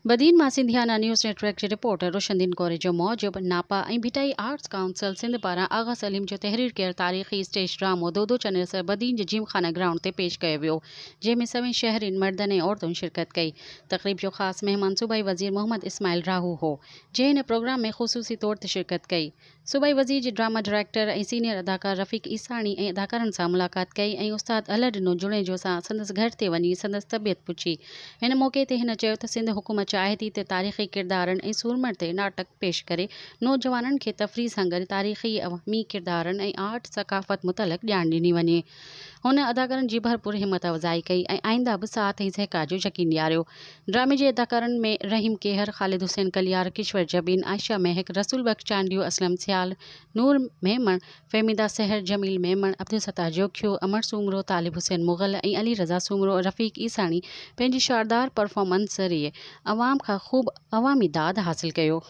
बदीन मां सिंधियाना news network के reporter Roshandin Kaur जो मौजूब नापा ऐं भिटाई आर्ट्स काउंसिल सिंध पारां आगा सलीम जो तहरीर कयल तारीख़ी स्टेज ड्रामो दो चैनल सर बदीन जे जिमखाना ग्राउंड ते पेश कयो वियो, जंहिंमें सभई शहरीन मर्दनि ऐं औरतुनि शिरकत कई। तक़रीब जो ख़ासि महिमान सूबाई वज़ीर मोहम्मद इस्माइल राहू हो, जंहिं हिन प्रोग्राम में ख़ुसूसी तौर ते शिरकत कई। सूबाई वज़ीर जे ड्रामा डायरेक्टर ऐं सीनियर अदाकार रफ़ीक ईसाणी ऐं अदाकारनि सां मुलाक़ात कई ऐं उस्ताद अल ॾिनो जुड़े जो सां संदसि घर ते वञी संदसि तबियत पुछी। हिन मौक़े ते हिन चयो त सिंध हुकूमत चाहे थी त तारीख़ी किरदारनि ऐं सूरमनि ते नाटक पेश करे नौजवाननि खे तफ़रीह सां गॾु तारीख़ी अवामी किरदारनि ऐं आर्ट सक़ाफ़त मुतलक़ ॼाण ॾिनी वञे। हुन अदाकारनि जी भरपूर हिम्मत अफ़ज़ाई कई ऐं आईंदा बि साथ ऐं सहकार जो यकीन ॾियारियो। ड्रामे जे अदाकारनि में रहीम केहर, ख़ालिद हुसैन कलियार, किश्वर जबीन, आयशा महक, रसूल बख्श चांडियो, असलम सियाल, नूर मेमण, फ़हमीदा सहर, जमील मेमण, अब्दुल सत्तार जोखियो, अमर सूमरो, तालिब हुसैन मुग़ल ऐं अली रज़ा सूमरो, रफ़ीक ईसाणी पंहिंजी शानदार परफॉर्मेंस ज़रिए अवाम खां ख़ूब अवामी दाद हासिल कयो।